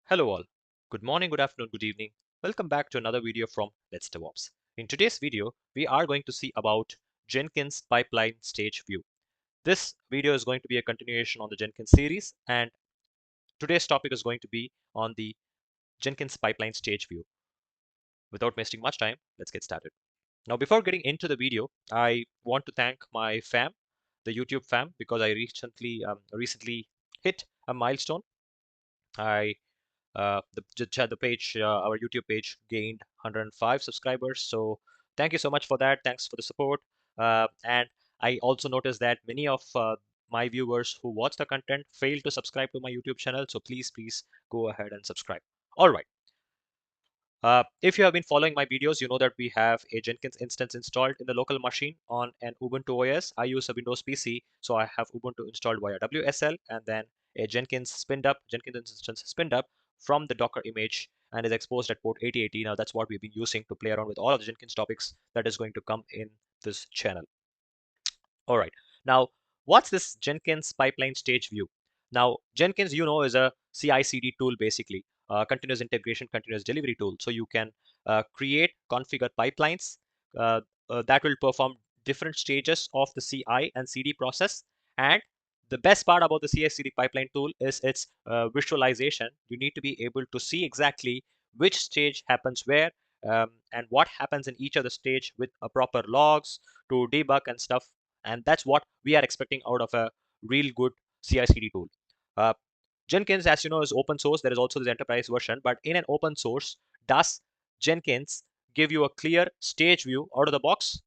Hello all. Good morning, good afternoon, good evening. Welcome back to another video from Let's DevOps. In today's video, we are going to see about Jenkins Pipeline Stage View. This video is going to be a continuation on the Jenkins series, and today's topic is going to be on the Jenkins Pipeline Stage View. Without wasting much time, let's get started. Now, before getting into the video, I want to thank my fam, the YouTube fam, because I recently hit a milestone. I the page, our YouTube page gained 105 subscribers. So thank you so much for that. Thanks for the support. And I also noticed that many of my viewers who watch the content fail to subscribe to my YouTube channel. So please go ahead and subscribe. All right. If you have been following my videos, you know that we have a Jenkins instance installed in the local machine on an Ubuntu OS. I use a Windows PC, so I have Ubuntu installed via WSL, and then a Jenkins instance spinned up from the Docker image and is exposed at port 8080. Now that's what we've been using to play around with all of the Jenkins topics that is going to come in this channel. All right. Now, what's this Jenkins pipeline stage view? Now, Jenkins, is a CI/CD tool basically, continuous integration, continuous delivery tool. So you can create, configure pipelines that will perform different stages of the CI and CD process. And the best part about the CI/CD pipeline tool is its visualization. You need to be able to see exactly which stage happens where, and what happens in each of the stage with a proper logs to debug and stuff. And that's what we are expecting out of a real good CI/CD tool. Uh, Jenkins, as you know, is open source. There is also this enterprise version, but in an open source, does Jenkins give you a clear stage view out of the box?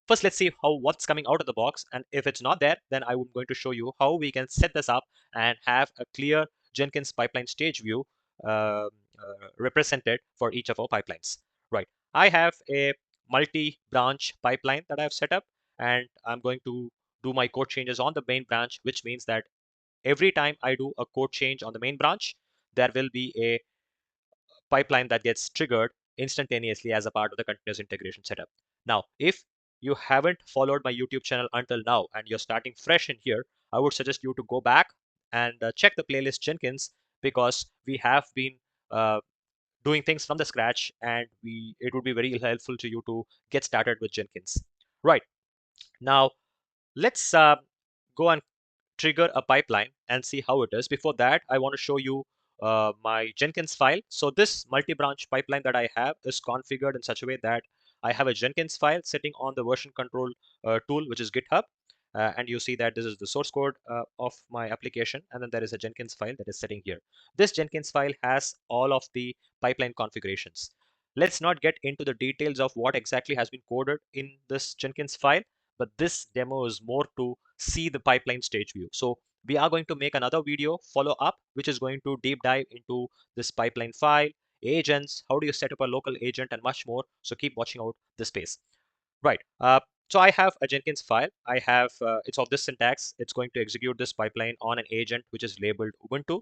First, let's see what's coming out of the box, and if it's not there, then I'm going to show you how we can set this up and have a clear Jenkins pipeline stage view represented for each of our pipelines. Right. I have a multi-branch pipeline that I've set up, and I'm going to do my code changes on the main branch, which means that every time I do a code change on the main branch, there will be a pipeline that gets triggered instantaneously as a part of the continuous integration setup. Now, if you haven't followed my YouTube channel until now and you're starting fresh in here, I would suggest you to go back and check the playlist Jenkins, because we have been uh, doing things from the scratch, and it would be very helpful to you to get started with Jenkins. Right. Now, let's go and trigger a pipeline and see how it is. Before that, I want to show you my Jenkins file. So this multi-branch pipeline that I have is configured in such a way that I have a Jenkins file sitting on the version control tool, which is GitHub. And you see that this is the source code of my application, and then there is a Jenkins file that is sitting here. This Jenkins file has all of the pipeline configurations. Let's not get into the details of what exactly has been coded in this Jenkins file, but this demo is more to see the pipeline stage view. So we are going to make another video follow up, which is going to deep dive into this pipeline file, agents, how do you set up a local agent, and much more. So keep watching out this space. Right. So I have a Jenkins file. I have, it's of this syntax. It's going to execute this pipeline on an agent which is labeled Ubuntu.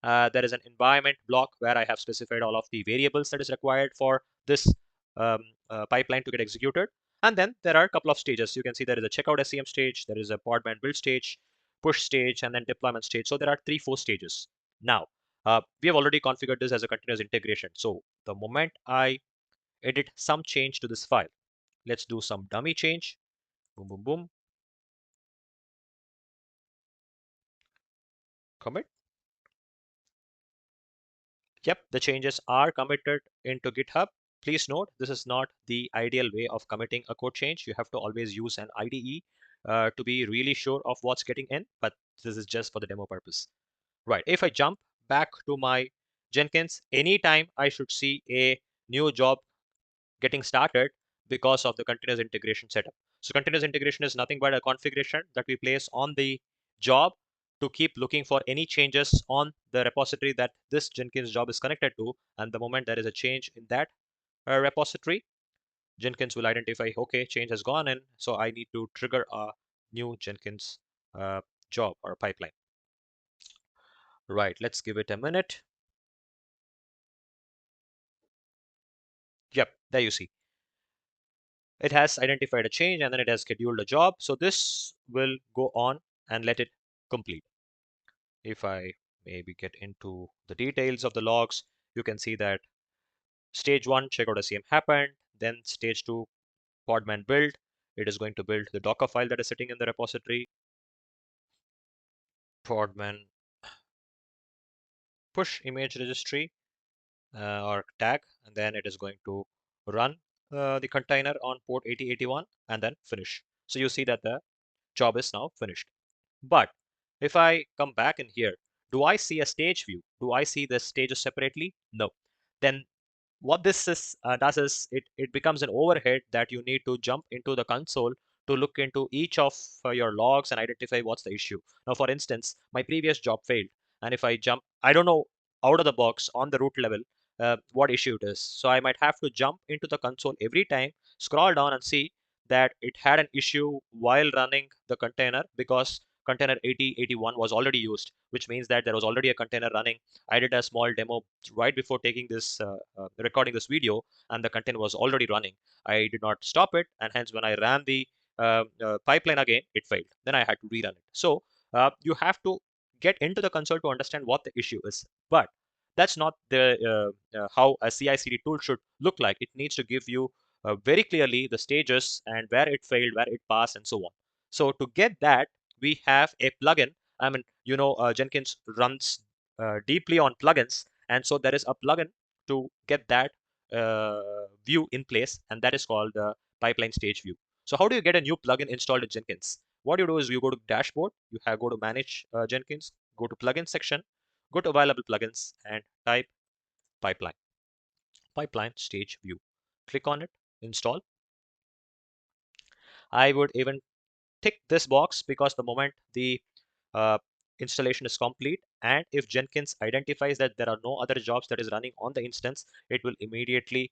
There is an environment block where I have specified all of the variables that is required for this pipeline to get executed. And then there are a couple of stages. You can see there is a checkout SCM stage, there is a podman build stage, push stage, and then deployment stage. So there are 3-4 stages. Now, we have already configured this as a continuous integration. So the moment I edit some change to this file, let's do some dummy change. Boom, boom, boom. Commit. Yep, the changes are committed into GitHub. Please note, this is not the ideal way of committing a code change. You have to always use an IDE to be really sure of what's getting in, but this is just for the demo purpose. Right, if I jump back to my Jenkins, anytime I should see a new job getting started because of the continuous integration setup. So continuous integration is nothing but a configuration that we place on the job to keep looking for any changes on the repository that this Jenkins job is connected to. And the moment there is a change in that repository, Jenkins will identify, okay, change has gone in, so I need to trigger a new Jenkins job or pipeline. Right, let's give it a minute. Yep, there you see. It has identified a change and then it has scheduled a job. So this will go on and let it complete. If I maybe get into the details of the logs, you can see that stage 1 checkout SCM happened, then stage 2 podman build. It is going to build the Docker file that is sitting in the repository. Podman push image registry or tag, and then it is going to run the container on port 8081 and then finish. So you see that the job is now finished. But if I come back in here, do I see a stage view? Do I see the stages separately? No. Then what this does is it becomes an overhead that you need to jump into the console to look into each of your logs and identify what's the issue. Now, for instance, my previous job failed, and if I jump, I don't know out of the box on the root level what issue it is. So I might have to jump into the console every time, scroll down and see that it had an issue while running the container because container 8081 was already used, which means that there was already a container running. I did a small demo right before taking this recording this video, and the container was already running. I did not stop it, and hence when I ran the pipeline again, it failed. Then I had to rerun it. So you have to get into the console to understand what the issue is. But that's not the how a CI/CD tool should look like. It needs to give you very clearly the stages and where it failed, where it passed, and so on. So to get that, we have a plugin. I mean, Jenkins runs deeply on plugins, and so there is a plugin to get that view in place, and that is called the Pipeline Stage View. So how do you get a new plugin installed in Jenkins? What you do is you go to dashboard, you have go to manage Jenkins, go to plugin section, go to available plugins, and type pipeline stage view. Click on it, install. I would even tick this box because the moment the uh, installation is complete, and if Jenkins identifies that there are no other jobs that is running on the instance, it will immediately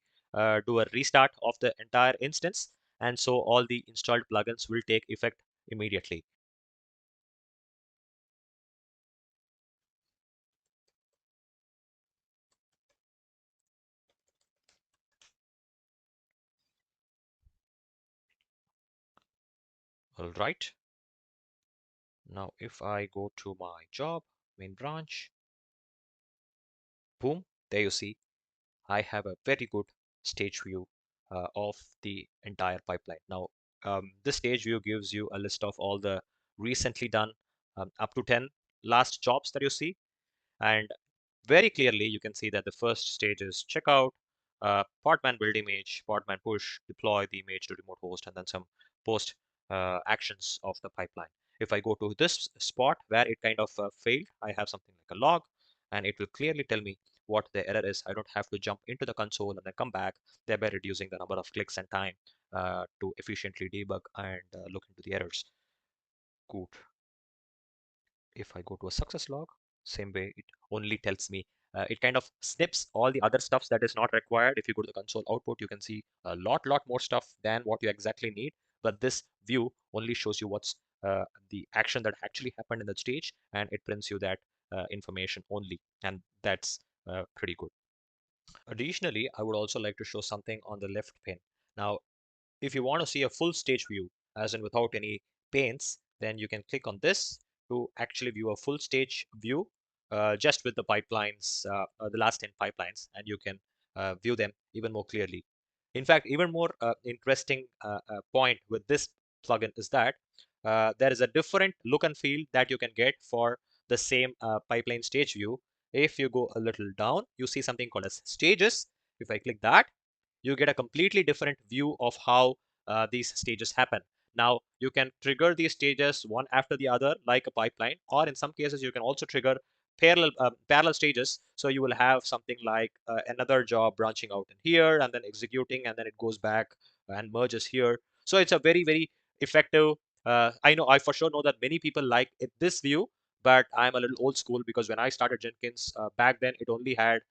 do a restart of the entire instance, and so all the installed plugins will take effect immediately. All right. Now, if I go to my job, main branch, boom, there you see, I have a very good stage view of the entire pipeline. Now, this stage view gives you a list of all the recently done up to 10 last jobs that you see. And very clearly, you can see that the first stage is checkout, podman build image, podman push, deploy the image to remote host, and then some post actions of the pipeline. If I go to this spot where it kind of failed, I have something like a log, and it will clearly tell me what the error is. I don't have to jump into the console and then come back, thereby reducing the number of clicks and time to efficiently debug and look into the errors. Good. If I go to a success log, same way, it only tells me, it kind of snips all the other stuffs that is not required. If you go to the console output, you can see a lot more stuff than what you exactly need. But this view only shows you what's the action that actually happened in the stage, and it prints you that information only. And that's pretty good. Additionally, I would also like to show something on the left pane. Now, if you want to see a full stage view, as in without any panes, then you can click on this to actually view a full stage view just with the pipelines, the last 10 pipelines, and you can view them even more clearly. In fact, even more interesting point with this plugin is that there is a different look and feel that you can get for the same pipeline stage view. If you go a little down, you see something called as stages. If I click that, you get a completely different view of how these stages happen. Now, you can trigger these stages one after the other like a pipeline, or in some cases, you can also trigger parallel stages. So you will have something like another job branching out in here and then executing, and then it goes back and merges here. So it's a very effective. I know I for sure know that many people like this view, but I'm a little old school because when I started Jenkins back then, it only had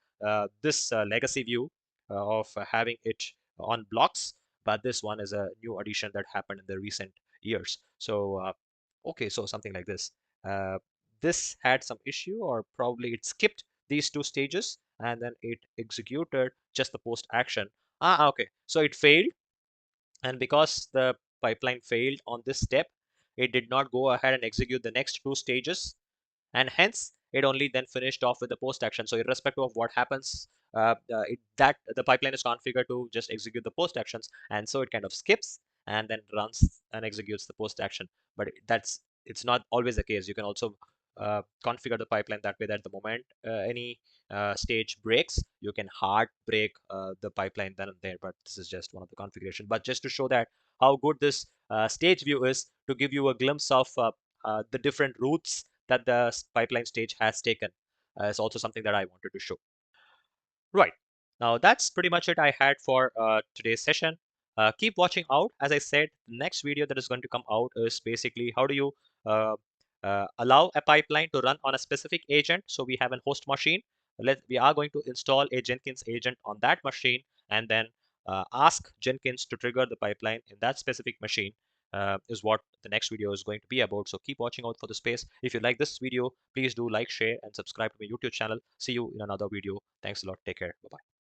this legacy view of having it on blocks, but this one is a new addition that happened in the recent years. So okay, so something like this. This had some issue, or probably it skipped these two stages and then it executed just the post action. Okay, so it failed, And because the pipeline failed on this step, it did not go ahead and execute the next two stages, and hence it only then finished off with the post action. So irrespective of what happens, that the pipeline is configured to just execute the post actions, and so it kind of skips and then runs and executes the post action. But it's not always the case. You can also configure the pipeline that way that the moment any stage breaks, you can hard break the pipeline then and there. But this is just one of the configuration. But just to show that how good this stage view is, to give you a glimpse of the different routes that the pipeline stage has taken, is also something that I wanted to show. Right. Now that's pretty much it I had for today's session. Keep watching out. As I said, the next video that is going to come out is basically how do you uh, allow a pipeline to run on a specific agent. So we have a host machine. We are going to install a Jenkins agent on that machine and then ask Jenkins to trigger the pipeline in that specific machine. Is what the next video is going to be about. So keep watching out for the space. If you like this video, please do like, share, and subscribe to my YouTube channel. See you in another video. Thanks a lot. Take care. Bye-bye.